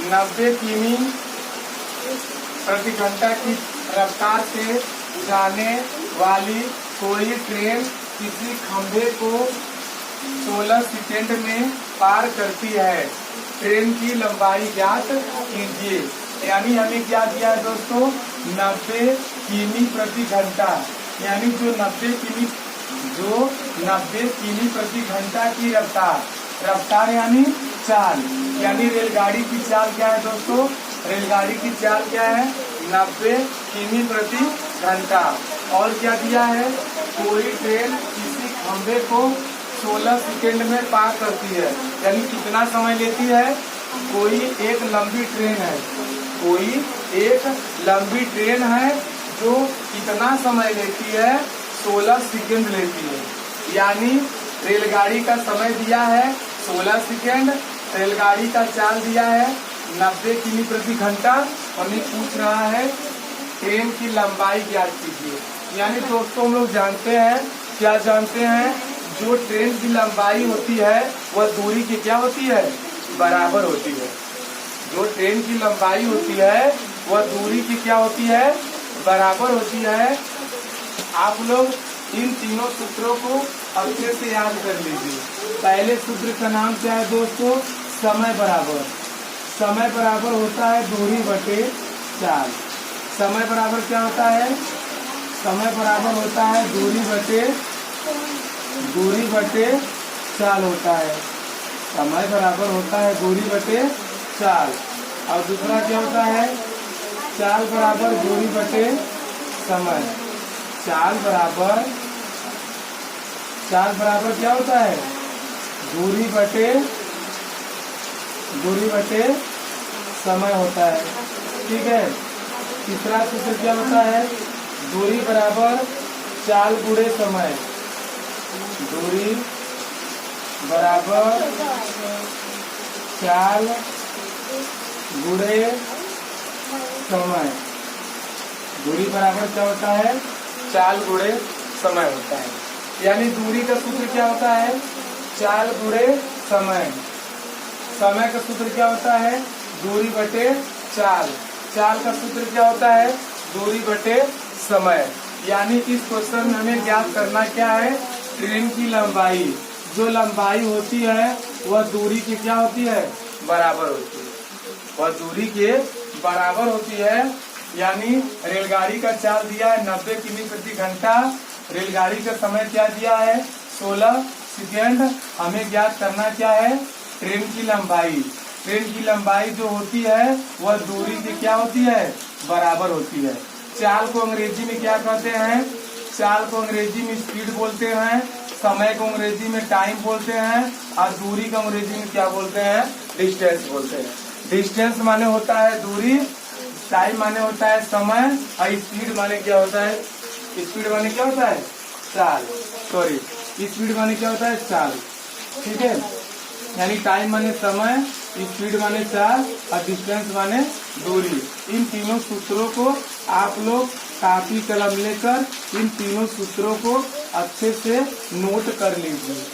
90 किमी प्रति घंटा की रफ्तार से जाने वाली कोई ट्रेन किसी खंभे को 16 सेकंड में पार करती है। ट्रेन की लंबाई ज्ञात कीजिए। यानी हमें क्या दिया है दोस्तों, 90 किमी प्रति घंटा, यानी जो 90 किमी प्रति घंटा की रफ्तार यानी चाल, यानी रेलगाड़ी की चाल क्या है दोस्तों, रेलगाड़ी की चाल क्या है, 90 किमी प्रति घंटा। और क्या दिया है, कोई ट्रेन किसी खंभे को 16 सेकंड में पार करती है, यानी कितना समय लेती है। कोई एक लंबी ट्रेन है जो कितना समय लेती है, 16 सेकंड लेती है। यानी रेलगाड़ी का समय दिया है 16 सेकंड, रेलगाड़ी का चाल दिया है 90 किमी प्रति घंटा। हमें पूछ रहा है ट्रेन की लंबाई ज्ञात कीजिए। यानी दोस्तों हम लोग जानते हैं, क्या जानते हैं, जो ट्रेन की लंबाई होती है वह दूरी की क्या होती है, बराबर होती है। जो ट्रेन की लंबाई होती है वह दूरी की क्या होती है, बराबर होती है। आप लोग इन तीनों सूत्रों को अच्छे से याद कर लीजिए। पहले सूत्र का नाम क्या है दोस्तों, समय बराबर। समय बराबर होता है दूरी बटे चाल। समय बराबर क्या होता है, समय बराबर होता है दूरी बटे चाल होता है। समय बराबर होता है दूरी बटे चाल। और दूसरा क्या होता है, चाल बराबर दूरी बटे समय। चाल बराबर क्या होता है, दूरी बटे समय होता है। ठीक है। तीसरा सूत्र क्या होता है, दूरी बराबर चाल गुणे समय। दूरी बराबर चाल गुणे समय। दूरी बराबर क्या होता है, चाल गुणे समय होता है। यानी दूरी का सूत्र क्या होता है, चाल गुणे समय। समय का सूत्र क्या होता है, दूरी बटे चाल। चाल का सूत्र क्या होता है, दूरी बटे समय। यानी इस क्वेश्चन में हमें ज्ञात करना क्या है, ट्रेन की लंबाई। जो लंबाई होती है वह दूरी की क्या होती है, बराबर होती है। वह दूरी के बराबर होती है। यानी रेलगाड़ी का चाल दिया है 90 किमी प्रति घंटा, रेलगाड़ी का समय क्या दिया है, 16 सेकंड। हमें ज्ञात करना क्या है, ट्रेन की लंबाई। ट्रेन की लंबाई जो होती है वह दूरी की क्या होती है, बराबर होती है। चाल को अंग्रेजी में क्या कहते हैं, चाल को अंग्रेजी में स्पीड बोलते हैं, समय को अंग्रेजी में टाइम बोलते हैं, और दूरी को अंग्रेजी में क्या बोलते हैं, डिस्टेंस बोलते हैं। डिस्टेंस माने होता है दूरी, टाइम माने होता है समय, और स्पीड माने क्या होता है, स्पीड माने क्या होता है, चाल। सॉरी, स्पीड माने क्या होता है, चाल। ठीक है। यानी टाइम माने समय, स्पीड माने चाल, और डिस्टेंस माने दूरी। इन तीनों सूत्रों को आप लोग कापी कलम लेकर इन तीनों सूत्रों को अच्छे से नोट कर लीजिए।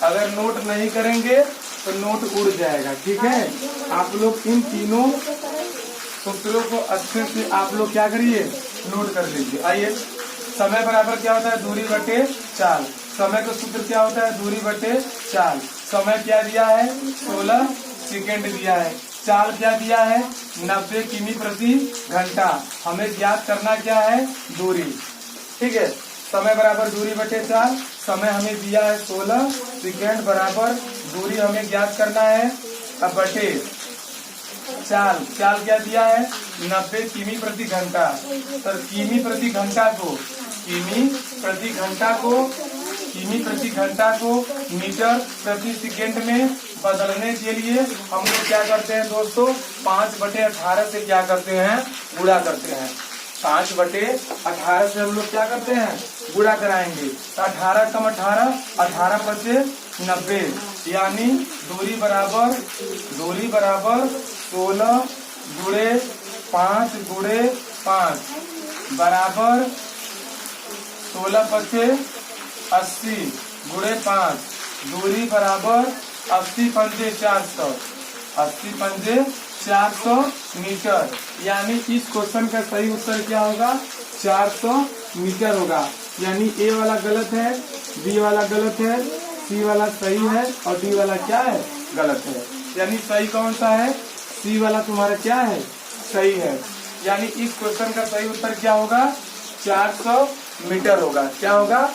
अगर नोट नहीं करेंगे तो नोट उड़ जाएगा। ठीक है। आप लोग इन तीनों सूत्रों को अच्छे से आप लोग क्या करिए, नोट कर लीजिए। आइए, समय बराबर क्या होता है, दूरी बटे चाल। समय का सूत्र क्या होता है, दूरी बटे चाल। समय क्या दिया है, 16 सेकंड दिया है। चाल क्या दिया है, 90 किमी प्रति घंटा। हमें ज्ञात करना क्या है, दूरी। ठीक है। समय बराबर दूरी बटे चाल। समय हमें दिया है 16 सेकंड बराबर दूरी हमें ज्ञात करना है, अब बटे चाल। चाल क्या दिया है, 90 किमी प्रति घंटा। तो किमी प्रति घंटा को मीटर प्रति सेकंड में बदलने के लिए हम लोग क्या करते हैं दोस्तों, 5/18 से क्या करते हैं, गुणा करते हैं। 5/18 से हम लोग क्या करते हैं, गुणा कराएंगे। 18 कम 18, 18 बचे 90। यानी दूरी बराबर 16 गुणे 5 गुणे 5 बराबर 16 बचे 80 गुणे 5। दूरी बराबर 80 पंजे 400। 80 पंजे 400 मीटर। यानी इस क्वेश्चन का सही उत्तर क्या होगा? 400 मीटर होगा। यानी ए वाला गलत है, बी वाला गलत है, सी वाला सही है और डी वाला क्या है? गलत है। यानी सही कौन सा है? सी वाला तुम्हारा क्या है? सही है। यानी इस क्वेश्चन का सही उत्तर क्या होगा? 400 मीटर होगा। क्या होगा?